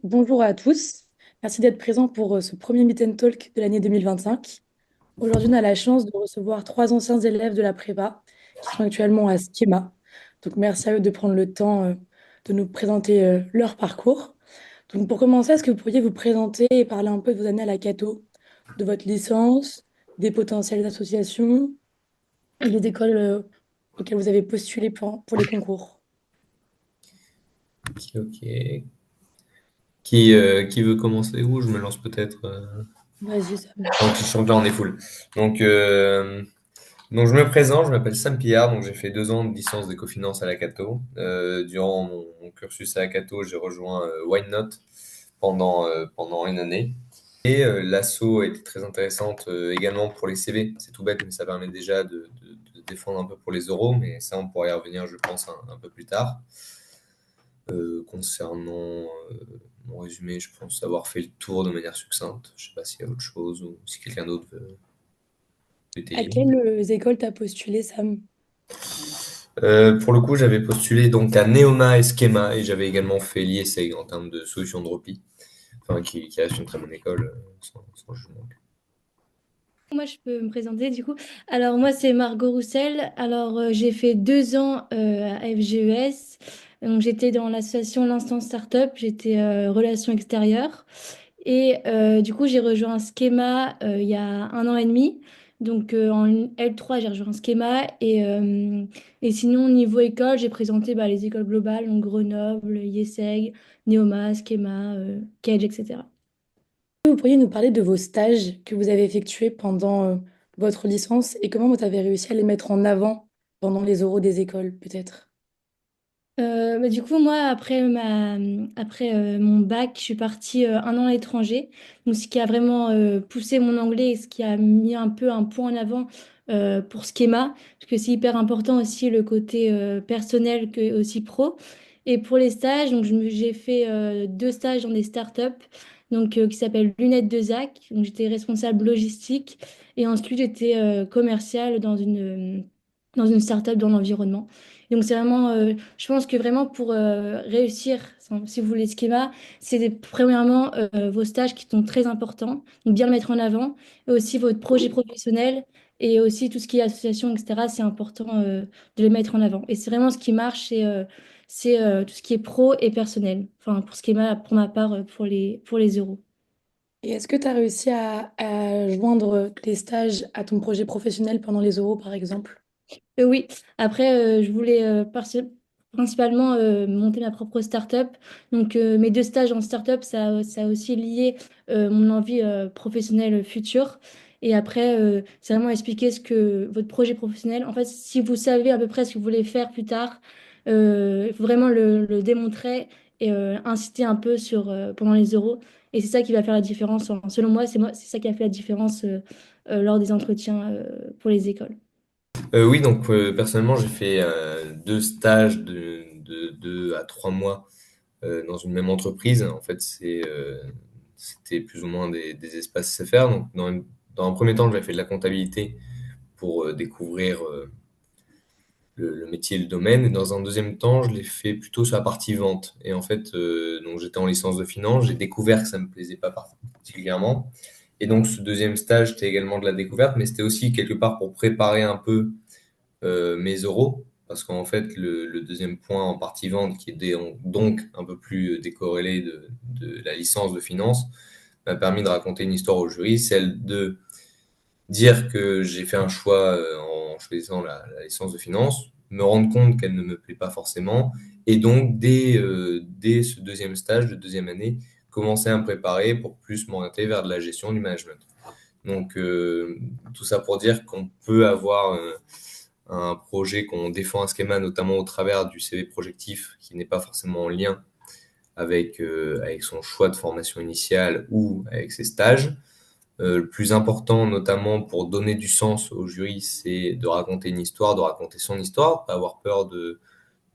Bonjour à tous. Merci d'être présents pour ce premier Meet and Talk de l'année 2025. Aujourd'hui, on a la chance de recevoir trois anciens élèves de la prépa qui sont actuellement à Schema. Donc, merci à eux de prendre le temps de nous présenter leur parcours. Donc, pour commencer, est-ce que vous pourriez vous présenter et parler un peu de vos années à la Cato, de votre licence, des potentielles associations et des écoles auxquelles vous avez postulé pour les concours? Ok, ok. Qui veut commencer? Ou je me lance peut-être. Vas-y, Sam. Donc, je sens que là, on est full. Donc, je me présente, je m'appelle Sam Pillard, donc j'ai fait 2 ans de licence d'éco-finance à la Cato. Durant mon cursus à la Cato, j'ai rejoint Why Not pendant une année. Et l'asso a été très intéressante également pour les CV. C'est tout bête, mais ça permet déjà de défendre un peu pour les euros, mais ça, on pourra y revenir, je pense, un peu plus tard. Concernant mon résumé, je pense avoir fait le tour de manière succincte. Je sais pas s'il y a autre chose ou si quelqu'un d'autre veut À étayer. quelles écoles t'as postulé, Sam? Pour le coup, j'avais postulé donc à Neoma et Schema et j'avais également fait l'IESEG en termes de solutions de repli, enfin, qui reste une très bonne école, sans jugement. Moi, je peux me présenter du coup. Alors, moi, c'est Margot Roussel. Alors, j'ai fait 2 ans à FGES. Donc, j'étais dans l'association L'Instant Startup. J'étais relations extérieures. Et du coup, j'ai rejoint un Schema il y a 1 an et demi. Donc, en L3, j'ai rejoint un Schema. Et sinon, niveau école, j'ai présenté les écoles globales, donc Grenoble, IESEG, Neoma, Schema, Kedge, etc. Vous pourriez nous parler de vos stages que vous avez effectués pendant votre licence et comment vous avez réussi à les mettre en avant pendant les oraux des écoles, peut-être? Du coup, moi, après mon bac, je suis partie 1 an à l'étranger. Donc, ce qui a vraiment poussé mon anglais et ce qui a mis un peu un point en avant pour Schema, parce que c'est hyper important aussi le côté personnel que aussi pro. Et pour les stages, donc j'ai fait 2 stages dans des startups qui s'appellent Lunettes de Zach. Donc, j'étais responsable logistique et ensuite j'étais commerciale dans une startup dans l'environnement. Donc, c'est vraiment je pense que vraiment pour réussir, si vous voulez schéma, premièrement vos stages qui sont très importants, donc bien le mettre en avant, et aussi votre projet professionnel et aussi tout ce qui est association, etc. C'est important de les mettre en avant. Et c'est vraiment ce qui marche, c'est tout ce qui est pro et personnel. Enfin, pour schéma, pour ma part, pour les euros. Et est-ce que tu as réussi à joindre tes stages à ton projet professionnel pendant les oraux, par exemple? Oui, après, je voulais principalement monter ma propre start-up. Donc, mes 2 stages en start-up, ça a aussi lié mon envie professionnelle future. Et après, c'est vraiment expliquer ce que votre projet professionnel, en fait, si vous savez à peu près ce que vous voulez faire plus tard, il faut vraiment le démontrer et inciter un peu pendant les euros. Et c'est ça qui va faire la différence. Selon moi, c'est ça qui a fait la différence lors des entretiens pour les écoles. Oui, donc personnellement, j'ai fait 2 stages de 2 à 3 mois dans une même entreprise. En fait, c'était plus ou moins des espaces CFR. Donc, dans un premier temps, j'avais fait de la comptabilité pour découvrir le métier et le domaine. Et dans un deuxième temps, je l'ai fait plutôt sur la partie vente. Et en fait, donc j'étais en licence de finance. J'ai découvert que ça me plaisait pas particulièrement. Et donc, ce deuxième stage, c'était également de la découverte, mais c'était aussi quelque part pour préparer un peu mes euros. Parce qu'en fait, le deuxième point en partie vente, qui est donc un peu plus décorrélé de la licence de finance, m'a permis de raconter une histoire au jury, celle de dire que j'ai fait un choix en choisissant la licence de finance, me rendre compte qu'elle ne me plaît pas forcément, et donc dès ce deuxième stage de deuxième année, commencer à me préparer pour plus m'orienter vers de la gestion du management. Donc tout ça pour dire qu'on peut avoir un projet qu'on défend un schéma, notamment au travers du CV projectif, qui n'est pas forcément en lien avec son choix de formation initiale ou avec ses stages. Le plus important, notamment pour donner du sens au jury, c'est de raconter une histoire, de raconter son histoire, pas avoir peur de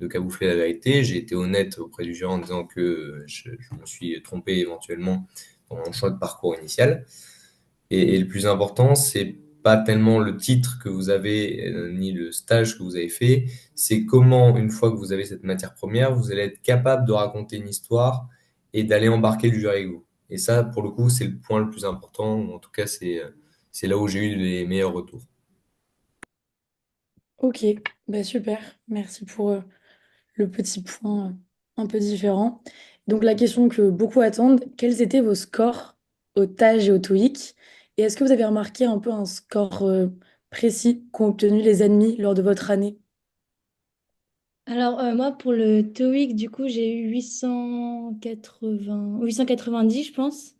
camoufler la vérité. J'ai été honnête auprès du jury en disant que je me suis trompé éventuellement dans mon choix de parcours initial. Et le plus important, c'est pas tellement le titre que vous avez, ni le stage que vous avez fait, c'est comment, une fois que vous avez cette matière première, vous allez être capable de raconter une histoire et d'aller embarquer le jury avec vous. Et ça, pour le coup, c'est le point le plus important. Ou en tout cas, c'est là où j'ai eu les meilleurs retours. Ok, bah super. Merci pour le petit point un peu différent. Donc la question que beaucoup attendent, quels étaient vos scores au TAJ et au TOEIC? Et est-ce que vous avez remarqué un peu un score précis qu'ont obtenu les ennemis lors de votre année? Alors, moi, pour le TOEIC, du coup, j'ai eu 890, je pense.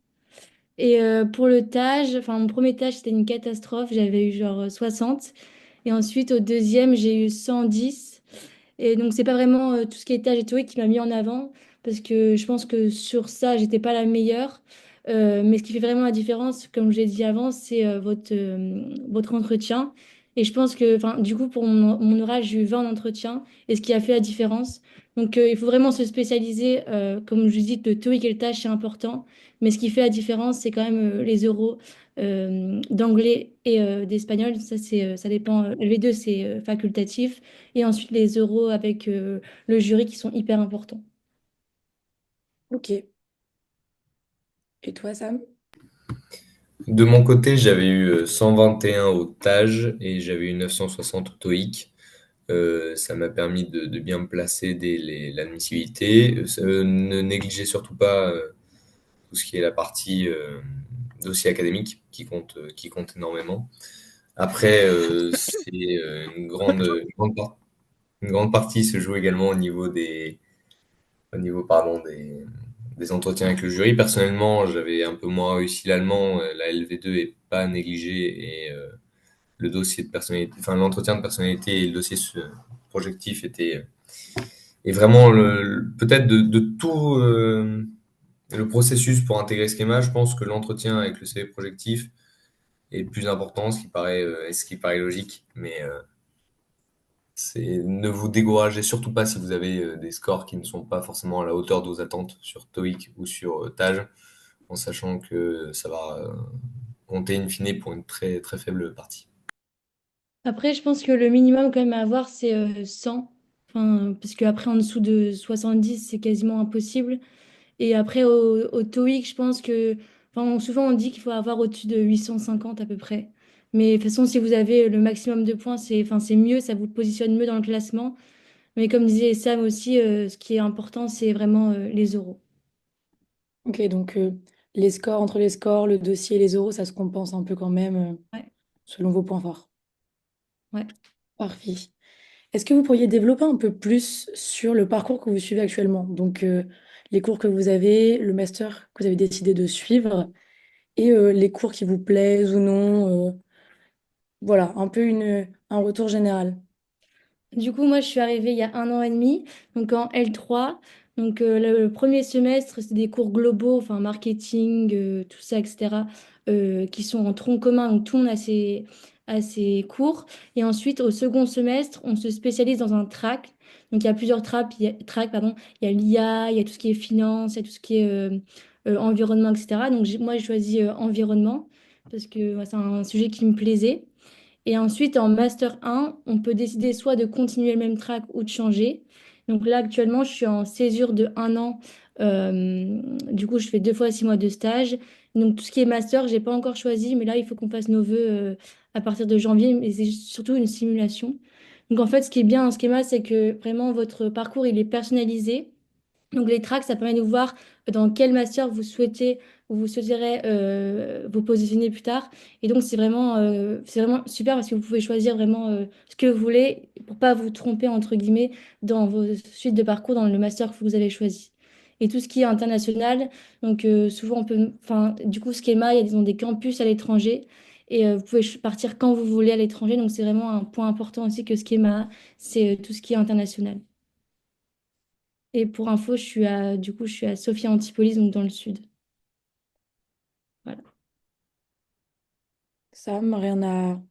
Et pour le TAJ, enfin, mon premier TAJ, c'était une catastrophe. J'avais eu genre 60. Et ensuite, au deuxième, j'ai eu 110. Et donc, c'est pas vraiment tout ce qui est TAJ et TOEIC qui m'a mis en avant, parce que je pense que sur ça, j'étais pas la meilleure. Mais ce qui fait vraiment la différence, comme je l'ai dit avant, c'est votre entretien. Et je pense que, enfin, du coup, pour mon oral, j'ai eu 20 entretiens, et ce qui a fait la différence. Donc, il faut vraiment se spécialiser. Comme je dis, le TOEIC et le TAJ, c'est important. Mais ce qui fait la différence, c'est quand même les euros d'anglais et d'espagnol. Ça, ça dépend. Les deux, c'est facultatif. Et ensuite, les euros avec le jury qui sont hyper importants. Ok. Et toi, Sam? De mon côté, j'avais eu 121 au TAJ et j'avais eu 960 au TOEIC. Ça m'a permis de bien me placer dès l'admissibilité. Ne négligez surtout pas tout ce qui est la partie dossier académique qui compte énormément. Après, une grande partie se joue également au niveau, pardon, des entretiens avec le jury. Personnellement, j'avais un peu moins réussi l'allemand. La LV2 est pas négligée et le dossier de personnalité, enfin l'entretien de personnalité et le dossier projectif était et vraiment peut-être de tout le processus pour intégrer Schema. Je pense que l'entretien avec le CV projectif est plus important, ce qui paraît logique, mais ne vous découragez surtout pas si vous avez des scores qui ne sont pas forcément à la hauteur de vos attentes sur TOEIC ou sur TAJ, en sachant que ça va compter in fine pour une très, très faible partie. Après, je pense que le minimum quand même à avoir, c'est 100. Enfin, parce qu'après, en dessous de 70, c'est quasiment impossible. Et après, au TOEIC, je pense que... Enfin, souvent, on dit qu'il faut avoir au-dessus de 850 à peu près. Mais de toute façon, si vous avez le maximum de points, enfin, c'est mieux, ça vous positionne mieux dans le classement. Mais comme disait Sam aussi, ce qui est important, c'est vraiment les euros. Ok, donc les scores, entre les scores, le dossier et les euros, ça se compense un peu quand même Ouais, selon vos points forts. ouais. Parfait. Est-ce que vous pourriez développer un peu plus sur le parcours que vous suivez actuellement? Donc les cours que vous avez, le master que vous avez décidé de suivre et les cours qui vous plaisent ou non. Voilà, un peu un retour général. Du coup, moi, je suis arrivée il y a un an et demi, donc en L3. Donc, le premier semestre, c'est des cours globaux, enfin, marketing, tout ça, etc., qui sont en tronc commun, donc tout le monde a ses cours. Et ensuite, au second semestre, on se spécialise dans un track. Donc, il y a plusieurs tracks, pardon. Il y a l'IA, il y a tout ce qui est finance, il y a tout ce qui est environnement, etc. Donc, moi, j'ai choisi environnement parce que ouais, c'est un sujet qui me plaisait. Et ensuite, en Master 1, on peut décider soit de continuer le même track ou de changer. Donc là, actuellement, je suis en césure de 1 an. Du coup, je fais 2 fois 6 mois de stage. Donc tout ce qui est master, j'ai pas encore choisi, mais là, il faut qu'on fasse nos vœux à partir de janvier. Mais c'est surtout une simulation. Donc en fait, ce qui est bien en schéma, c'est que vraiment, votre parcours, il est personnalisé. Donc les tracks, ça permet de voir dans quel master vous souhaiterez vous positionner plus tard. Et donc c'est vraiment super parce que vous pouvez choisir vraiment ce que vous voulez pour pas vous tromper entre guillemets dans vos suites de parcours dans le master que vous avez choisi. Et tout ce qui est international, donc souvent on peut, enfin du coup Schema, il y a disons, des campus à l'étranger et vous pouvez partir quand vous voulez à l'étranger. Donc c'est vraiment un point important aussi que Schema, c'est tout ce qui est international. Et pour info, du coup, je suis à Sophia Antipolis, donc dans le sud. Voilà. Sam, rien à...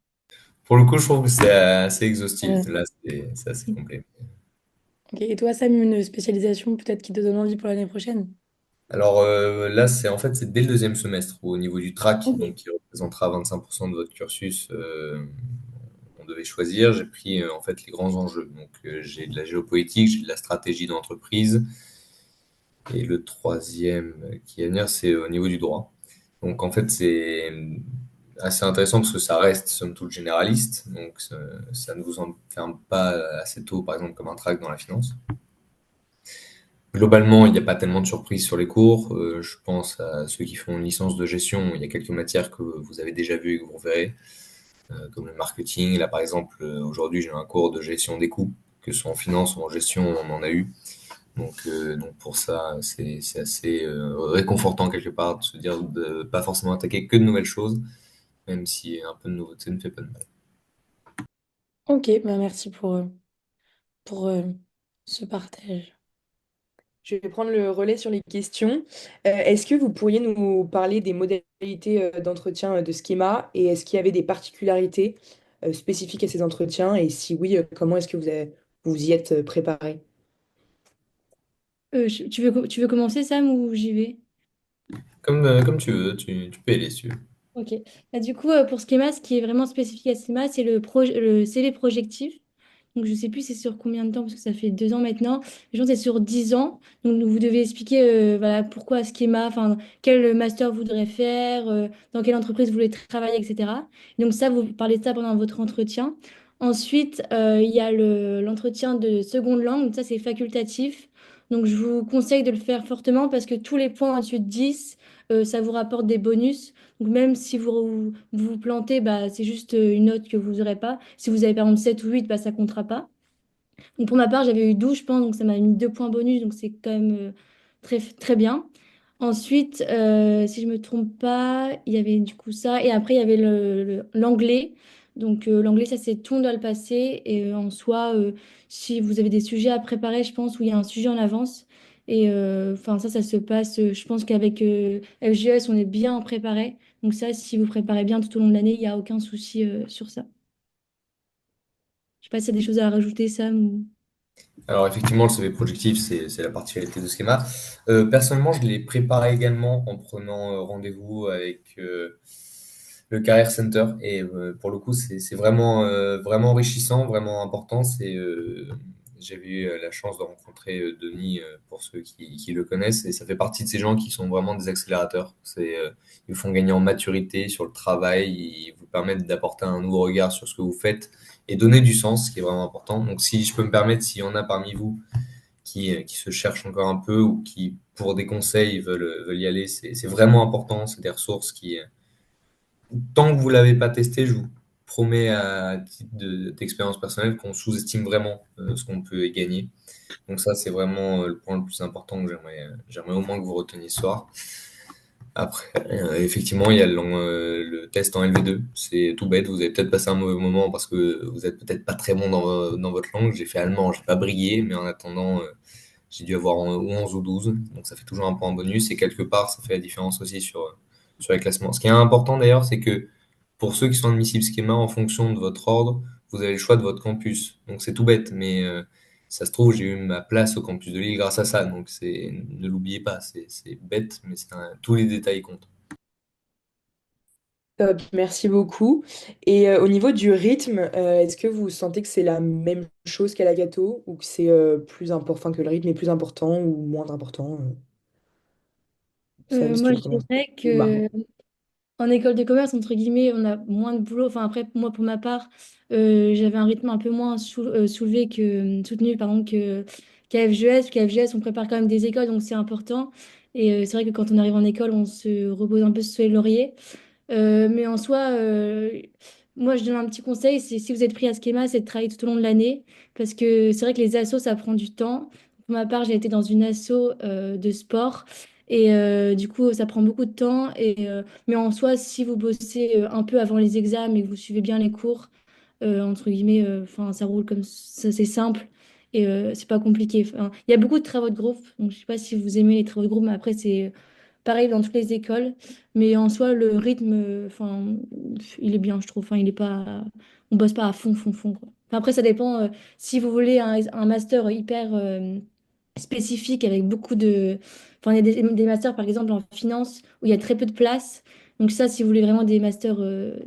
Pour le coup, je trouve que c'est assez Ouais. exhaustif. Là, c'est assez complet. Ok. Et toi, Sam, une spécialisation peut-être qui te donne envie pour l'année prochaine? Alors là, c'est dès le deuxième semestre au niveau du track, Ok. donc qui représentera 25% de votre cursus. On devait choisir. J'ai pris en fait les grands enjeux. Donc j'ai de la géopolitique, j'ai de la stratégie d'entreprise, Et le troisième qui est à venir, c'est au niveau du droit. Donc en fait, c'est assez intéressant parce que ça reste somme toute généraliste. Donc ça ne vous enferme pas assez tôt, par exemple, comme un track dans la finance. Globalement, il n'y a pas tellement de surprises sur les cours. Je pense à ceux qui font une licence de gestion. Il y a quelques matières que vous avez déjà vues et que vous reverrez, comme le marketing. Là, par exemple, aujourd'hui, j'ai un cours de gestion des coûts, que ce soit en finance ou en gestion, on en a eu. Donc pour ça, c'est assez réconfortant quelque part de se dire de pas forcément attaquer que de nouvelles choses, même si un peu de nouveauté ne fait pas de mal. Ok, bah merci pour ce partage. Je vais prendre le relais sur les questions. Est-ce que vous pourriez nous parler des modalités d'entretien de Schema et est-ce qu'il y avait des particularités spécifiques à ces entretiens et si oui, comment est-ce que vous y êtes préparé? Tu veux commencer, Sam, ou j'y vais? Comme tu veux, tu peux y aller si tu veux. Ok. Bah, du coup, pour Schema, ce qui est vraiment spécifique à Schema, c'est c'est les projectifs. Donc, je ne sais plus c'est sur combien de temps, parce que ça fait 2 ans maintenant. Je pense que c'est sur 10 ans. Donc, vous devez expliquer voilà, pourquoi Schema, enfin, quel master vous voudrez faire, dans quelle entreprise vous voulez travailler, etc. Donc, ça, vous parlez de ça pendant votre entretien. Ensuite, il y a l'entretien de seconde langue. Donc, ça, c'est facultatif. Donc, je vous conseille de le faire fortement parce que tous les points au-dessus de 10, ça vous rapporte des bonus. Donc même si vous plantez, bah, c'est juste une note que vous n'aurez pas. Si vous avez par exemple 7 ou 8, bah, ça comptera pas. Donc pour ma part, j'avais eu 12, je pense, donc ça m'a mis 2 points bonus, donc c'est quand même très, très bien. Ensuite, si je me trompe pas, il y avait du coup ça. Et après, il y avait l'anglais. Donc l'anglais, ça c'est tout, on doit le passer. Et en soi, si vous avez des sujets à préparer, je pense, où il y a un sujet en avance. Et enfin, ça se passe. Je pense qu'avec FGS, on est bien préparé. Donc ça, si vous préparez bien tout au long de l'année, il n'y a aucun souci sur ça. Je sais pas s'il y a des choses à rajouter, Sam. Alors effectivement, le CV projectif, c'est la particularité de Schema. Personnellement, je l'ai préparé également en prenant rendez-vous avec le Career Center et pour le coup, c'est vraiment vraiment enrichissant, vraiment important. J'avais eu la chance de rencontrer Denis pour ceux qui le connaissent et ça fait partie de ces gens qui sont vraiment des accélérateurs. Ils vous font gagner en maturité sur le travail, ils vous permettent d'apporter un nouveau regard sur ce que vous faites et donner du sens, ce qui est vraiment important. Donc, si je peux me permettre, s'il y en a parmi vous qui se cherchent encore un peu ou qui, pour des conseils, veulent y aller, c'est vraiment important. C'est des ressources qui, tant que vous l'avez pas testé, je vous promets à titre d'expérience personnelle qu'on sous-estime vraiment ce qu'on peut y gagner. Donc ça, c'est vraiment le point le plus important que j'aimerais au moins que vous reteniez ce soir. Après, effectivement, il y a le test en LV2. C'est tout bête. Vous avez peut-être passé un mauvais moment parce que vous êtes peut-être pas très bon dans votre langue. J'ai fait allemand, j'ai pas brillé, mais en attendant, j'ai dû avoir 11 ou 12. Donc ça fait toujours un point en bonus et quelque part, ça fait la différence aussi sur les classements. Ce qui est important d'ailleurs, c'est que pour ceux qui sont admissibles schéma, en fonction de votre ordre, vous avez le choix de votre campus. Donc c'est tout bête, mais ça se trouve, j'ai eu ma place au campus de Lille grâce à ça. Donc ne l'oubliez pas, c'est bête, mais tous les détails comptent. Top, merci beaucoup. Et au niveau du rythme, est-ce que vous sentez que c'est la même chose qu'à la gâteau ou que c'est plus important, que le rythme est plus important ou moins important? Sam, si tu Moi, veux je commencer. dirais Ou Marie. que en école de commerce, entre guillemets, on a moins de boulot. Enfin, après, moi, pour ma part, j'avais un rythme un peu moins soulevé soutenu, pardon, qu'à FGS. Qu'à FGS, on prépare quand même des écoles, donc c'est important. Et c'est vrai que quand on arrive en école, on se repose un peu sur les lauriers. Mais en soi, moi, je donne un petit conseil, c'est si vous êtes pris à Schema, c'est de travailler tout au long de l'année. Parce que c'est vrai que les assos, ça prend du temps. Pour ma part, j'ai été dans une asso de sport. Et du coup, ça prend beaucoup de temps. Mais en soi, si vous bossez un peu avant les examens et que vous suivez bien les cours, entre guillemets, enfin, ça roule comme ça, c'est simple. Et c'est pas compliqué. Enfin, il y a beaucoup de travaux de groupe. Donc, je sais pas si vous aimez les travaux de groupe, mais après, c'est pareil dans toutes les écoles. Mais en soi, le rythme, enfin, il est bien, je trouve. Enfin, il est pas, on bosse pas à fond, fond, fond, quoi. Enfin, après, ça dépend. Si vous voulez un master hyper spécifique avec beaucoup de, enfin, il y a des masters, par exemple, en finance où il y a très peu de place. Donc ça, si vous voulez vraiment des masters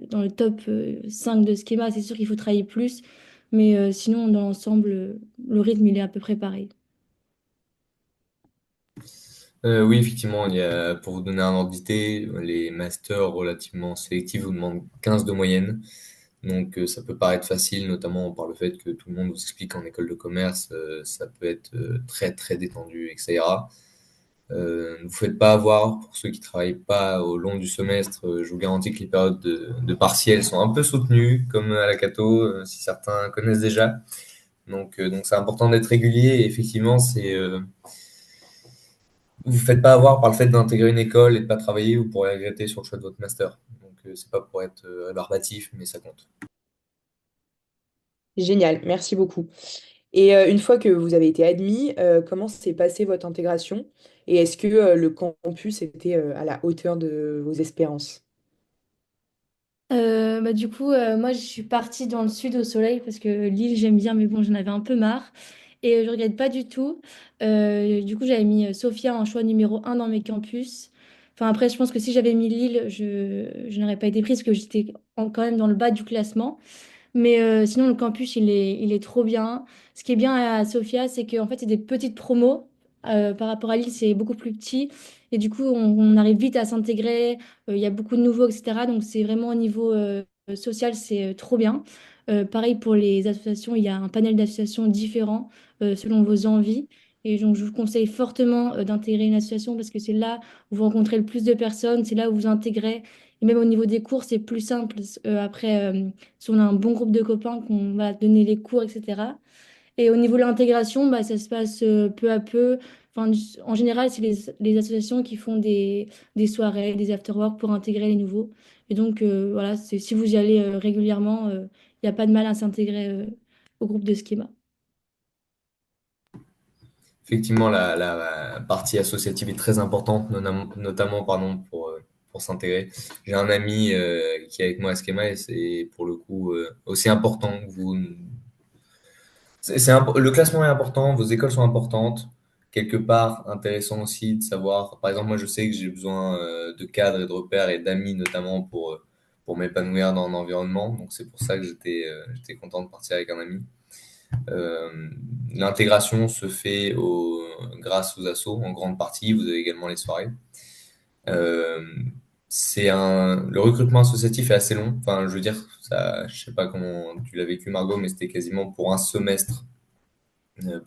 dans le top 5 de schéma, c'est sûr qu'il faut travailler plus. Mais sinon, dans l'ensemble, le rythme, il est à peu près pareil. Oui, effectivement, pour vous donner un ordre d'idée, les masters relativement sélectifs vous demandent 15 de moyenne. Donc, ça peut paraître facile, notamment par le fait que tout le monde vous explique qu'en école de commerce, ça peut être très, très détendu et que ça ira. Ne vous faites pas avoir, pour ceux qui travaillent pas au long du semestre, je vous garantis que les périodes de partiels sont un peu soutenues, comme à la Cato, si certains connaissent déjà. Donc c'est important d'être régulier et effectivement, vous faites pas avoir par le fait d'intégrer une école et de pas travailler, vous pourrez regretter sur le choix de votre master. Donc c'est pas pour être rébarbatif, mais ça compte. Génial, merci beaucoup. Et une fois que vous avez été admis, comment s'est passée votre intégration? Et est-ce que le campus était à la hauteur de vos espérances? Du coup, moi, je suis partie dans le sud au soleil parce que l'île, j'aime bien, mais bon, j'en avais un peu marre. Et je regrette pas du tout. Du coup, j'avais mis Sofia en choix numéro un dans mes campus. Enfin, après, je pense que si j'avais mis Lille, je n'aurais pas été prise parce que j'étais quand même dans le bas du classement. Mais sinon, le campus, il est trop bien. Ce qui est bien à Sofia, c'est qu'en fait, c'est des petites promos. Par rapport à Lille, c'est beaucoup plus petit. Et du coup, on arrive vite à s'intégrer. Il y a beaucoup de nouveaux, etc. Donc, c'est vraiment au niveau social, c'est trop bien. Pareil pour les associations, il y a un panel d'associations différents selon vos envies. Et donc, je vous conseille fortement d'intégrer une association parce que c'est là où vous rencontrez le plus de personnes, c'est là où vous intégrez. Et même au niveau des cours, c'est plus simple après. Si on a un bon groupe de copains qu'on va donner les cours, etc. Et au niveau de l'intégration, bah, ça se passe peu à peu. Enfin, en général, c'est les associations qui font des soirées, des after-work pour intégrer les nouveaux. Et donc, voilà, si vous y allez régulièrement, il n'y a pas de mal à s'intégrer au groupe de Schema. Effectivement, la partie associative est très importante, notamment pardon, pour s'intégrer. J'ai un ami qui est avec moi à Schema et c'est pour le coup aussi important que vous. Le classement est important, vos écoles sont importantes. Quelque part, intéressant aussi de savoir. Par exemple, moi, je sais que j'ai besoin de cadres et de repères et d'amis, notamment pour m'épanouir dans l'environnement. Donc, c'est pour ça que j'étais content de partir avec un ami. Euh, L'intégration se fait grâce aux assos en grande partie. Vous avez également les soirées. Euh, le recrutement associatif est assez long. Enfin, je veux dire, ça, je sais pas comment tu l'as vécu, Margot, mais c'était quasiment pour un semestre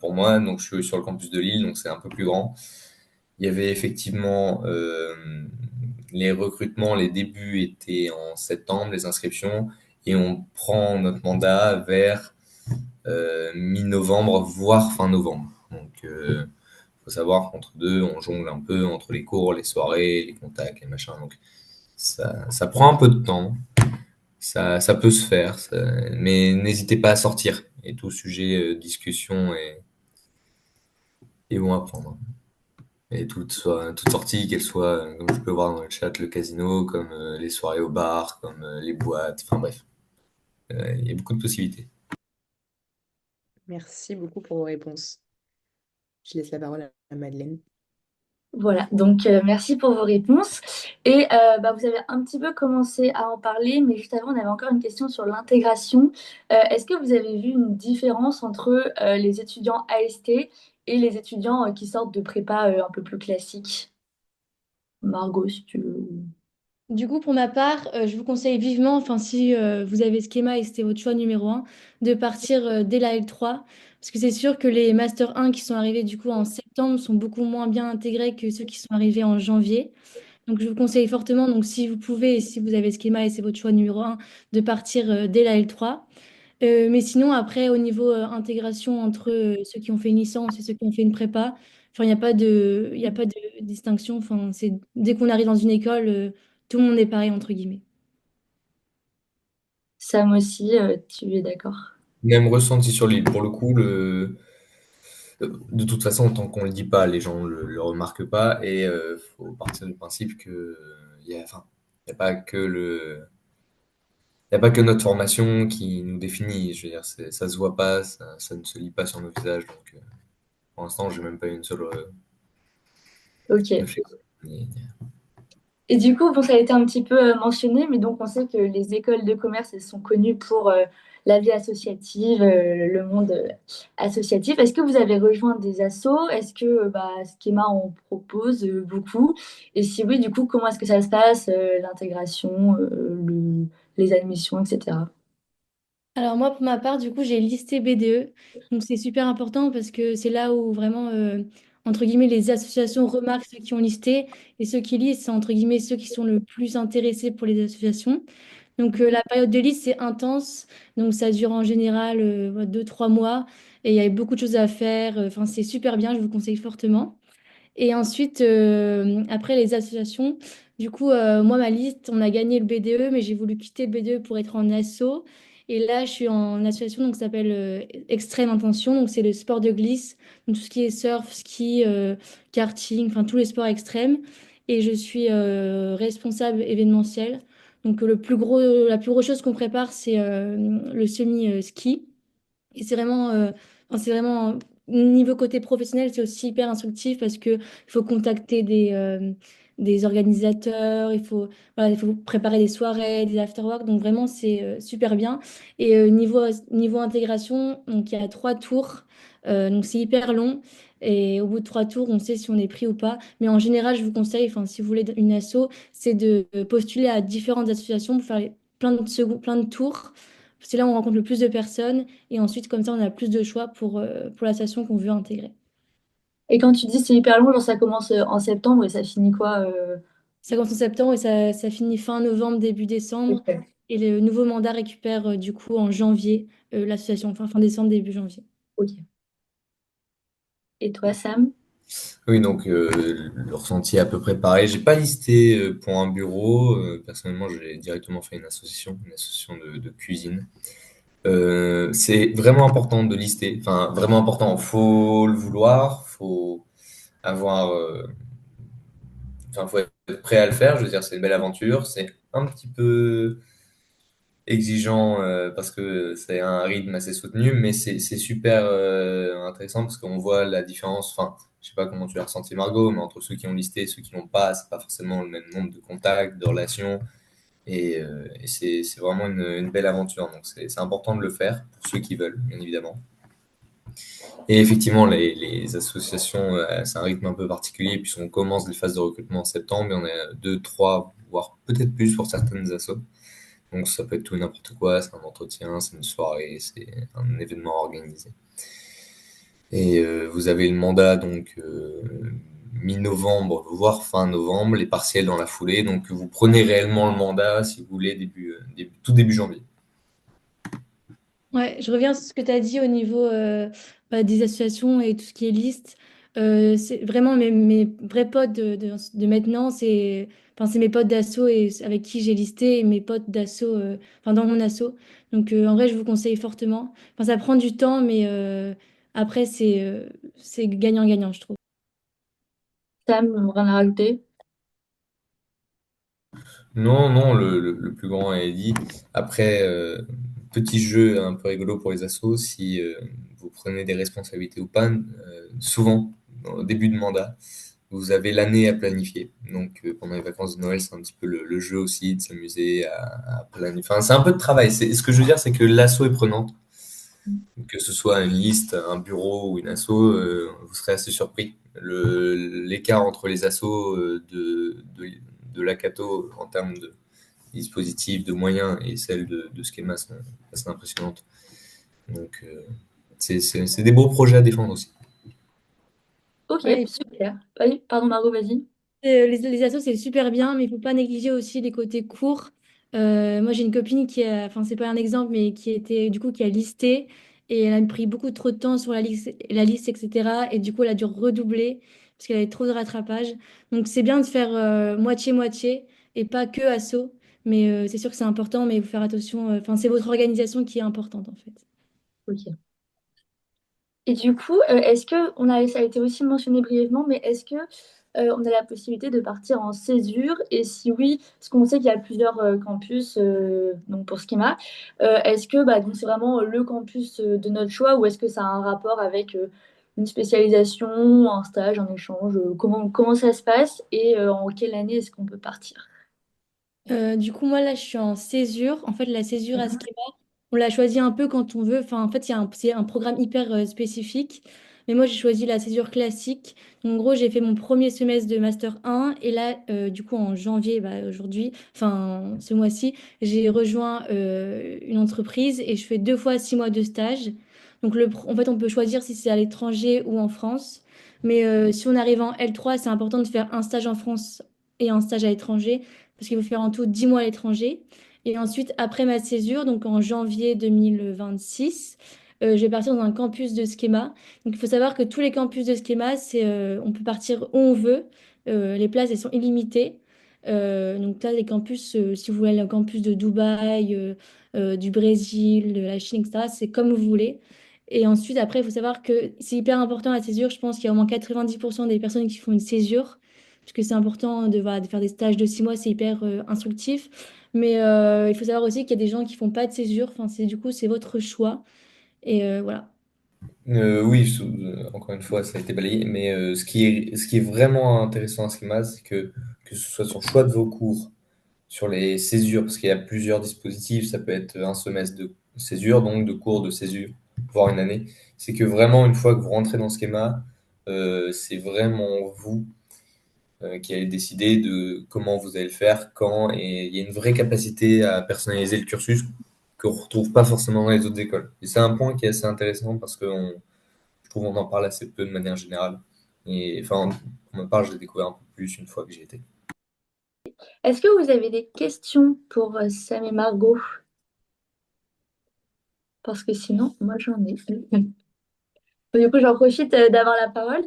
pour moi. Donc, je suis sur le campus de Lille, donc c'est un peu plus grand. Il y avait effectivement les recrutements, les débuts étaient en septembre, les inscriptions, et on prend notre mandat vers mi-novembre, voire fin novembre. Donc, faut savoir qu'entre deux, on jongle un peu entre les cours, les soirées, les contacts, les machins. Donc, ça prend un peu de temps. Ça peut se faire, mais n'hésitez pas à sortir. Et tout sujet discussion et bon à prendre. Et toute sortie, qu'elle soit, comme je peux voir dans le chat, le casino, comme les soirées au bar, comme les boîtes, enfin bref, il y a beaucoup de possibilités. Merci beaucoup pour vos réponses. Je laisse la parole à Madeleine. Voilà, donc merci pour vos réponses. Et vous avez un petit peu commencé à en parler, mais juste avant, on avait encore une question sur l'intégration. Est-ce que vous avez vu une différence entre les étudiants AST et les étudiants qui sortent de prépa un peu plus classique? Margot, si tu veux. Du coup, pour ma part, je vous conseille vivement, enfin si vous avez Schema et c'était votre choix numéro un, de partir dès la L3. Parce que c'est sûr que les Master 1 qui sont arrivés du coup en septembre sont beaucoup moins bien intégrés que ceux qui sont arrivés en janvier. Donc je vous conseille fortement, donc si vous pouvez, et si vous avez Schema et c'est votre choix numéro un, de partir dès la L3. Mais sinon, après, au niveau intégration entre ceux qui ont fait une licence et ceux qui ont fait une prépa, enfin, il y a pas de distinction. Enfin, dès qu'on arrive dans une école, tout le monde est pareil, entre guillemets. Sam aussi, tu es d'accord? Même ressenti sur l'île. Pour le coup, de toute façon, tant qu'on le dit pas, les gens le remarquent pas. Et faut partir du principe que enfin, il y a pas que il y a pas que notre formation qui nous définit. Je veux dire, ça se voit pas, ça ne se lit pas sur nos visages. Donc, pour l'instant, j'ai même pas eu une seule Ok. réflexion. Et du coup, bon, ça a été un petit peu mentionné, mais donc on sait que les écoles de commerce, elles sont connues pour la vie associative, le monde associatif. Est-ce que vous avez rejoint des assos? Est-ce que Schema en propose beaucoup? Et si oui, du coup, comment est-ce que ça se passe, l'intégration, les admissions, etc. Alors moi, pour ma part, du coup, j'ai listé BDE. Donc c'est super important parce que c'est là où vraiment, entre guillemets, les associations remarquent ceux qui ont listé et ceux qui lisent, c'est entre guillemets ceux qui sont le plus intéressés pour les associations. Donc la période de liste, c'est intense. Donc ça dure en général 2, 3 mois et il y a beaucoup de choses à faire. Enfin, c'est super bien, je vous conseille fortement. Et ensuite, après les associations, du coup, moi, ma liste, on a gagné le BDE, mais j'ai voulu quitter le BDE pour être en asso. Et là, je suis en association donc, qui s'appelle Extrême Intention. Donc, c'est le sport de glisse, donc, tout ce qui est surf, ski, karting, enfin, tous les sports extrêmes. Et je suis responsable événementiel. Donc, la plus grosse chose qu'on prépare, c'est le semi-ski. Et c'est vraiment, niveau côté professionnel, c'est aussi hyper instructif parce que il faut contacter des organisateurs, voilà, il faut préparer des soirées, des afterwork. Donc vraiment, c'est super bien. Et niveau intégration, donc il y a 3 tours. Donc c'est hyper long. Et au bout de 3 tours, on sait si on est pris ou pas. Mais en général, je vous conseille, enfin, si vous voulez une asso, c'est de postuler à différentes associations pour faire plein de tours. C'est là où on rencontre le plus de personnes et ensuite, comme ça, on a plus de choix pour la station qu'on veut intégrer. Et quand tu dis c'est hyper long, genre ça commence en septembre et ça finit quoi Ça commence en septembre et ça finit fin novembre, début décembre. Ok. Et le nouveau mandat récupère du coup en janvier l'association, enfin fin décembre, début janvier. Ok. Et toi, Sam? Oui, donc le ressenti est à peu près pareil. J'ai pas listé pour un bureau. Personnellement, j'ai directement fait une association de cuisine. C'est vraiment important de lister. Enfin, vraiment important. Faut le vouloir. Faut avoir. Enfin, faut être prêt à le faire. Je veux dire, c'est une belle aventure. C'est un petit peu exigeant parce que c'est un rythme assez soutenu, mais c'est super intéressant parce qu'on voit la différence. Enfin, je sais pas comment tu l'as ressenti, Margot, mais entre ceux qui ont listé et ceux qui n'ont pas, c'est pas forcément le même nombre de contacts, de relations, et c'est vraiment une belle aventure. Donc c'est important de le faire pour ceux qui veulent, bien évidemment. Et effectivement, les associations, c'est un rythme un peu particulier. Puis on commence les phases de recrutement en septembre, et on a deux, trois, voire peut-être plus pour certaines assos. Donc ça peut être tout et n'importe quoi, c'est un entretien, c'est une soirée, c'est un événement organisé. Et vous avez le mandat donc mi-novembre, voire fin novembre, les partiels dans la foulée. Donc vous prenez réellement le mandat si vous voulez tout début janvier. Ouais, je reviens sur ce que tu as dit au niveau des associations et tout ce qui est liste. C'est vraiment mes vrais potes de maintenant, c'est mes potes d'asso et avec qui j'ai listé et mes potes d'asso, enfin dans mon asso. Donc en vrai, je vous conseille fortement. Enfin, ça prend du temps, mais après, c'est gagnant-gagnant, je trouve. Sam, rien à rajouter? Non, non, le plus grand est dit. Après, petit jeu un peu rigolo pour les assos, si vous prenez des responsabilités ou pas, souvent, au début de mandat, vous avez l'année à planifier. Donc, pendant les vacances de Noël, c'est un petit peu le jeu aussi, de s'amuser à planifier. Enfin, c'est un peu de travail. Ce que je veux dire, c'est que l'asso est prenante. Que ce soit une liste, un bureau ou une asso, vous serez assez surpris. L'écart entre les assos de l'Acato en termes de dispositifs, de moyens et celle de Schema sont assez impressionnantes. Donc, c'est des beaux projets à défendre aussi. Ok, Ouais, super. Oui, pardon Margot, vas-y. les assos, c'est super bien, mais il faut pas négliger aussi les côtés courts. Moi, j'ai une copine enfin, c'est pas un exemple, mais qui a listé et elle a pris beaucoup trop de temps sur la liste, etc. Et du coup, elle a dû redoubler parce qu'elle avait trop de rattrapage. Donc, c'est bien de faire moitié-moitié et pas que asso. Mais c'est sûr que c'est important, mais il faut faire attention. Enfin, c'est votre organisation qui est importante, en fait. Ok. Et du coup, ça a été aussi mentionné brièvement, mais est-ce que on a la possibilité de partir en césure? Et si oui, parce qu'on sait qu'il y a plusieurs campus donc pour Schema, est-ce que donc c'est vraiment le campus de notre choix ou est-ce que ça a un rapport avec une spécialisation, un stage, un échange? Comment ça se passe et en quelle année est-ce qu'on peut partir? Du coup, moi, là, je suis en césure. En fait, la césure à Skema, on l'a choisi un peu quand on veut. Enfin, en fait, c'est un programme hyper spécifique. Mais moi, j'ai choisi la césure classique. Donc, en gros, j'ai fait mon premier semestre de Master 1. Et là, du coup, en janvier, bah, aujourd'hui, enfin, ce mois-ci, j'ai rejoint une entreprise et je fais 2 fois 6 mois de stage. Donc, en fait, on peut choisir si c'est à l'étranger ou en France. Mais si on arrive en L3, c'est important de faire un stage en France et un stage à l'étranger parce qu'il faut faire en tout 10 mois à l'étranger. Et ensuite, après ma césure, donc en janvier 2026, je vais partir dans un campus de Schema. Donc, il faut savoir que tous les campus de Schema, on peut partir où on veut. Les places, elles sont illimitées. Donc, là, les campus, si vous voulez aller au campus de Dubaï, du Brésil, de la Chine, etc., c'est comme vous voulez. Et ensuite, après, il faut savoir que c'est hyper important la césure. Je pense qu'il y a au moins 90% des personnes qui font une césure, parce que c'est important de, voilà, de faire des stages de 6 mois, c'est hyper instructif. Mais il faut savoir aussi qu'il y a des gens qui font pas de césure. Enfin, du coup, c'est votre choix. Et voilà. Oui, encore une fois, ça a été balayé, mais ce qui est vraiment intéressant à Schema, c'est que ce soit sur le choix de vos cours, sur les césures, parce qu'il y a plusieurs dispositifs, ça peut être un semestre de césure, donc de cours de césure, voire une année. C'est que vraiment, une fois que vous rentrez dans le schéma, c'est vraiment vous qui allez décider de comment vous allez le faire, quand, et il y a une vraie capacité à personnaliser le cursus qu'on ne retrouve pas forcément dans les autres écoles. Et c'est un point qui est assez intéressant parce que je trouve qu'on en parle assez peu de manière générale. Et enfin, pour ma part, je l'ai découvert un peu plus une fois que j'y étais. Est-ce que vous avez des questions pour Sam et Margot? Parce que sinon, moi j'en ai. Du coup, j'en profite d'avoir la parole.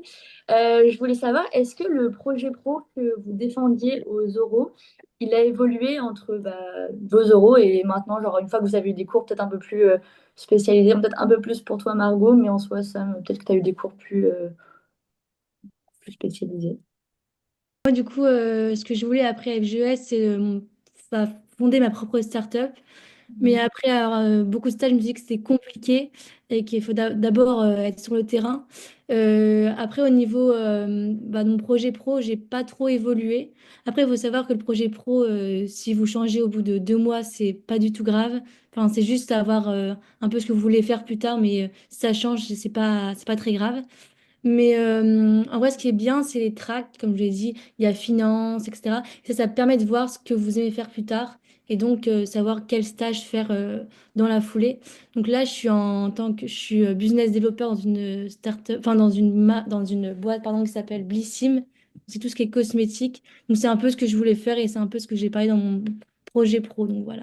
Je voulais savoir, est-ce que le projet pro que vous défendiez aux oraux, il a évolué entre vos oraux et maintenant, genre une fois que vous avez eu des cours peut-être un peu plus spécialisés, peut-être un peu plus pour toi, Margot, mais en soi, Sam, peut-être que tu as eu des cours plus spécialisés. Moi, du coup, ce que je voulais après FGES, c'est fonder ma propre start-up. Mais après avoir beaucoup de stages, je me dis que c'était compliqué et qu'il faut d'abord être sur le terrain. Après, au niveau de mon projet pro, j'ai pas trop évolué. Après, il faut savoir que le projet pro, si vous changez au bout de 2 mois, c'est pas du tout grave. Enfin, c'est juste avoir un peu ce que vous voulez faire plus tard, mais si ça change, c'est pas très grave. Mais en vrai, ce qui est bien, c'est les tracks, comme je l'ai dit, il y a finance, etc. Ça permet de voir ce que vous aimez faire plus tard et donc savoir quel stage faire dans la foulée. Donc là, je suis business developer dans une startup, enfin dans une boîte pardon, qui s'appelle Blissim. C'est tout ce qui est cosmétique. Donc c'est un peu ce que je voulais faire et c'est un peu ce que j'ai parlé dans mon projet pro. Donc voilà.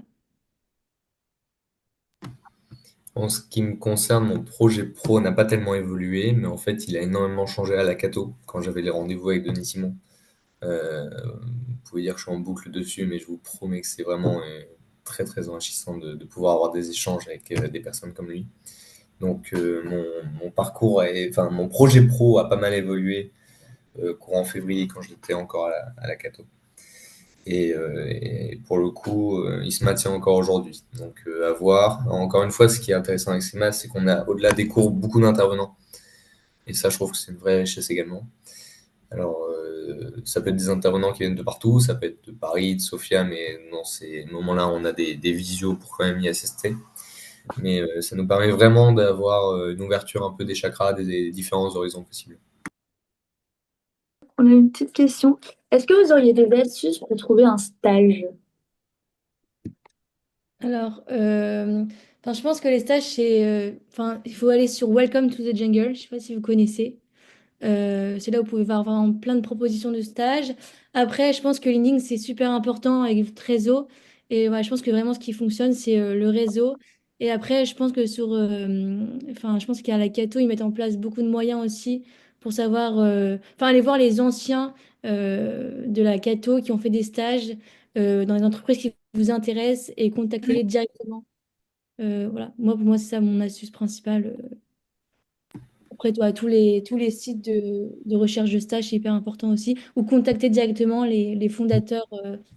En ce qui me concerne, mon projet pro n'a pas tellement évolué, mais en fait, il a énormément changé à la Cato quand j'avais les rendez-vous avec Denis Simon. Vous pouvez dire que je suis en boucle dessus, mais je vous promets que c'est vraiment très très enrichissant de pouvoir avoir des échanges avec des personnes comme lui. Donc mon parcours, enfin mon projet pro a pas mal évolué courant février quand j'étais encore à la Cato. Et pour le coup, il se maintient encore aujourd'hui. Donc à voir. Encore une fois, ce qui est intéressant avec CIMA, c'est qu'on a au-delà des cours beaucoup d'intervenants. Et ça, je trouve que c'est une vraie richesse également. Alors, ça peut être des intervenants qui viennent de partout, ça peut être de Paris, de Sofia, mais dans ces moments-là, on a des visios pour quand même y assister. Mais ça nous permet vraiment d'avoir une ouverture un peu des chakras, des différents horizons possibles. On a une petite question. Est-ce que vous auriez des astuces pour trouver un stage? Alors, je pense que les stages, il faut aller sur Welcome to the Jungle. Je sais pas si vous connaissez. C'est là où vous pouvez voir vraiment plein de propositions de stages. Après, je pense que LinkedIn, c'est super important avec votre réseau. Et voilà, je pense que vraiment ce qui fonctionne, c'est le réseau. Et après, je pense que je pense qu'à la Cato, ils mettent en place beaucoup de moyens aussi pour savoir, aller voir les anciens de la Cato qui ont fait des stages dans les entreprises qui vous intéressent et contactez-les directement. Voilà, moi, pour moi, c'est ça mon astuce principale. Après, toi, tous les sites de recherche de stage, c'est hyper important aussi. Ou contacter directement les fondateurs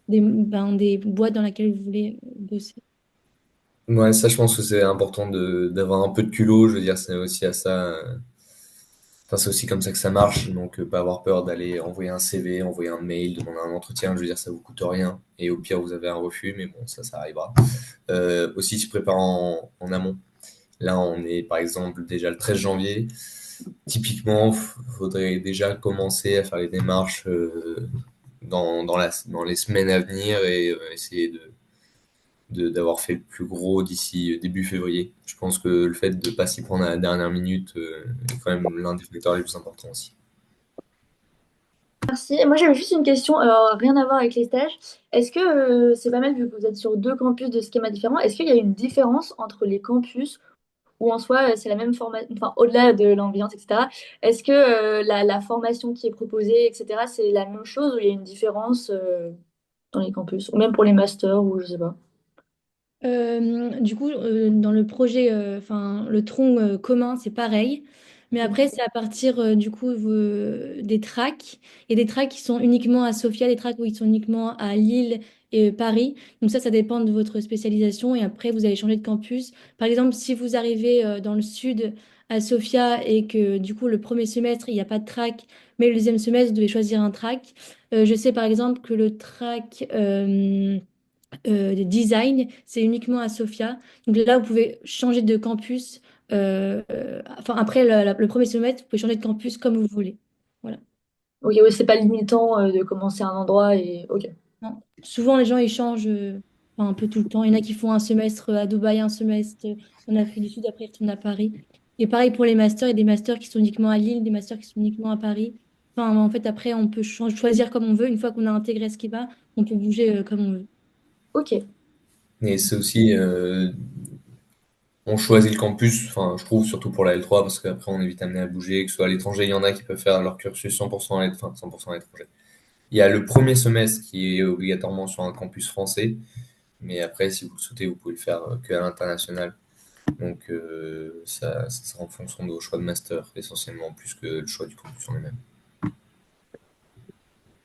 des boîtes dans lesquelles vous voulez bosser. Ouais, ça, je pense que c'est important d'avoir un peu de culot. Je veux dire, c'est aussi à ça. enfin, c'est aussi comme ça que ça marche, donc pas avoir peur d'aller envoyer un CV, envoyer un mail, demander un entretien. Je veux dire, ça vous coûte rien. Et au pire, vous avez un refus, mais bon, ça arrivera. Aussi, se préparer en amont. Là, on est par exemple déjà le 13 janvier. Typiquement, faudrait déjà commencer à faire les démarches dans les semaines à venir et essayer d'avoir fait le plus gros d'ici début février. Je pense que le fait de ne pas s'y prendre à la dernière minute est quand même l'un des facteurs les plus importants aussi. Merci. Et moi, j'avais juste une question, alors rien à voir avec les stages. Est-ce que c'est pas mal vu que vous êtes sur deux campus de schémas différents? Est-ce qu'il y a une différence entre les campus ou en soi c'est la même formation, enfin au-delà de l'ambiance, etc. Est-ce que la formation qui est proposée, etc., c'est la même chose ou il y a une différence dans les campus ou même pour les masters ou je sais pas? Du coup, dans le projet, enfin, le tronc commun, c'est pareil. Mais après, c'est à partir du coup des tracks. Et des tracks qui sont uniquement à Sofia, des tracks où ils sont uniquement à Lille et Paris. Donc ça dépend de votre spécialisation. Et après, vous allez changer de campus. Par exemple, si vous arrivez dans le sud à Sofia et que du coup, le premier semestre, il n'y a pas de track, mais le deuxième semestre, vous devez choisir un track. Je sais par exemple que le track de design, c'est uniquement à Sofia. Donc là, vous pouvez changer de campus. Enfin, après le premier semestre, vous pouvez changer de campus comme vous voulez. Voilà. Ok, oui, c'est pas limitant de commencer à un endroit et ok. Non. Souvent, les gens, ils changent enfin, un peu tout le temps. Il y en a qui font un semestre à Dubaï, un semestre en Afrique du Sud, après ils retournent à Paris. Et pareil pour les masters, il y a des masters qui sont uniquement à Lille, des masters qui sont uniquement à Paris. Enfin, en fait, après, on peut choisir comme on veut. Une fois qu'on a intégré ce qui va, on peut bouger comme on veut. Ok. Et c'est aussi, on choisit le campus, enfin, je trouve, surtout pour la L3, parce qu'après, on est vite amené à bouger, que ce soit à l'étranger, il y en a qui peuvent faire leur cursus 100% enfin, 100% à l'étranger. Il y a le premier semestre qui est obligatoirement sur un campus français, mais après, si vous le souhaitez, vous pouvez le faire que à l'international. Donc, ça sera en fonction de vos choix de master, essentiellement, plus que le choix du campus en lui-même.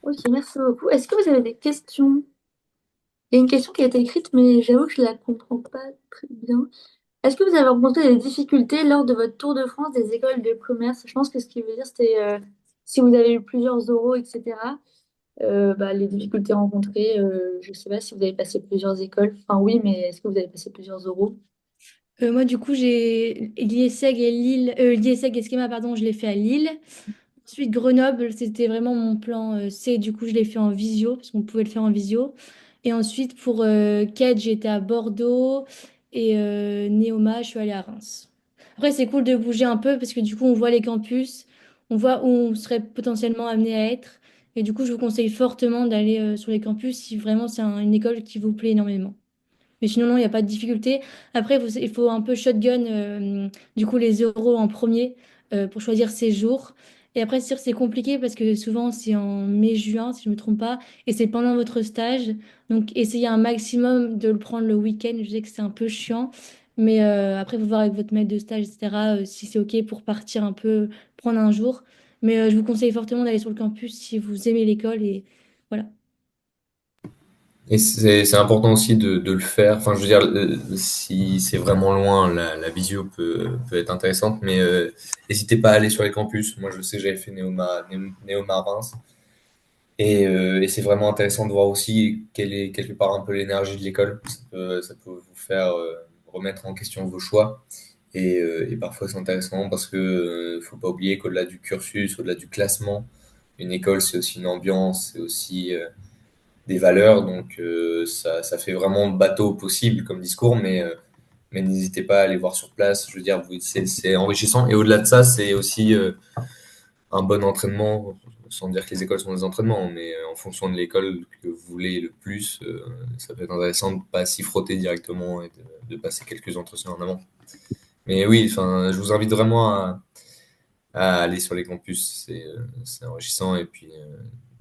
Ok, merci beaucoup. Est-ce que vous avez des questions? Il y a une question qui a été écrite, mais j'avoue que je la comprends pas très bien. Est-ce que vous avez rencontré des difficultés lors de votre tour de France des écoles de commerce? Je pense que ce qu'il veut dire, c'est si vous avez eu plusieurs oraux, etc. Bah, les difficultés rencontrées, je sais pas si vous avez passé plusieurs écoles. Enfin oui, mais est-ce que vous avez passé plusieurs oraux? Moi, du coup, j'ai l'IESEG et Lille, l'IESEG et Schema, pardon, je l'ai fait à Lille. Ensuite, Grenoble, c'était vraiment mon plan C. Du coup, je l'ai fait en visio, parce qu'on pouvait le faire en visio. Et ensuite, pour Kedge, j'étais à Bordeaux. Et Néoma, je suis allée à Reims. Après, c'est cool de bouger un peu, parce que du coup, on voit les campus, on voit où on serait potentiellement amené à être. Et du coup, je vous conseille fortement d'aller sur les campus si vraiment c'est une école qui vous plaît énormément. Mais sinon, non, il n'y a pas de difficulté. Après, il faut un peu shotgun, du coup, les euros en premier pour choisir ses jours. Et après, c'est sûr, c'est compliqué parce que souvent, c'est en mai-juin, si je ne me trompe pas, et c'est pendant votre stage. Donc, essayez un maximum de le prendre le week-end. Je sais que c'est un peu chiant, mais après, il faut voir avec votre maître de stage, etc., si c'est OK pour partir un peu, prendre un jour. Mais je vous conseille fortement d'aller sur le campus si vous aimez l'école et voilà. Et c'est important aussi de le faire. Enfin, je veux dire, si c'est vraiment loin, la visio peut être intéressante, mais n'hésitez pas à aller sur les campus. Moi, je sais que j'avais fait Néoma Reims. Et c'est vraiment intéressant de voir aussi quelle est quelque part un peu l'énergie de l'école. Ça peut vous faire remettre en question vos choix. Et parfois, c'est intéressant parce que faut pas oublier qu'au-delà du cursus, au-delà du classement, une école, c'est aussi une ambiance, c'est aussi des valeurs. Donc, ça fait vraiment bateau possible comme discours, mais n'hésitez pas à aller voir sur place. Je veux dire, c'est enrichissant. Et au-delà de ça, c'est aussi un bon entraînement, sans dire que les écoles sont des entraînements, mais en fonction de l'école que vous voulez le plus, ça peut être intéressant de ne pas s'y frotter directement et de passer quelques entretiens en avant. Mais oui, enfin, je vous invite vraiment à aller sur les campus, c'est enrichissant et puis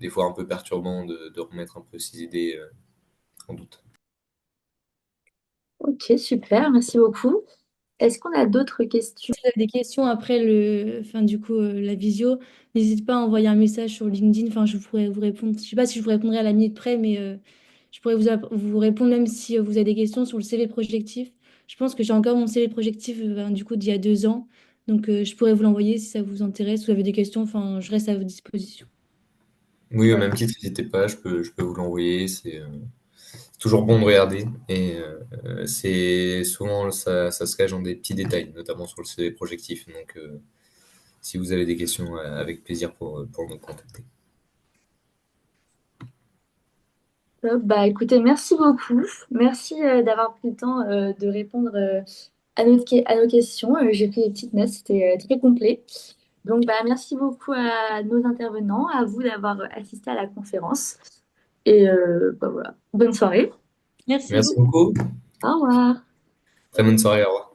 des fois un peu perturbant de remettre un peu ses idées en doute. Ok, super, merci beaucoup. Est-ce qu'on a d'autres questions? Si vous avez des questions après enfin, du coup, la visio, n'hésitez pas à envoyer un message sur LinkedIn. Enfin, je pourrais vous répondre. Je sais pas si je vous répondrai à la minute près, mais je pourrais vous répondre même si vous avez des questions sur le CV projectif. Je pense que j'ai encore mon CV projectif du coup d'il y a 2 ans. Donc, je pourrais vous l'envoyer si ça vous intéresse. Si vous avez des questions, enfin, je reste à votre disposition. Oui, au Voilà. même titre, n'hésitez pas, je peux vous l'envoyer. C'est toujours bon de regarder. Et c'est souvent, ça se cache dans des petits détails, notamment sur le CV projectif. Donc, si vous avez des questions, avec plaisir pour nous contacter. Top. Bah, écoutez, merci beaucoup. Merci d'avoir pris le temps de répondre à nos questions. J'ai pris des petites notes, c'était très complet. Donc, bah, merci beaucoup à nos intervenants, à vous d'avoir assisté à la conférence. Et bah, voilà, bonne soirée. Merci Merci beaucoup. beaucoup. Au revoir. Très bonne soirée. Au revoir.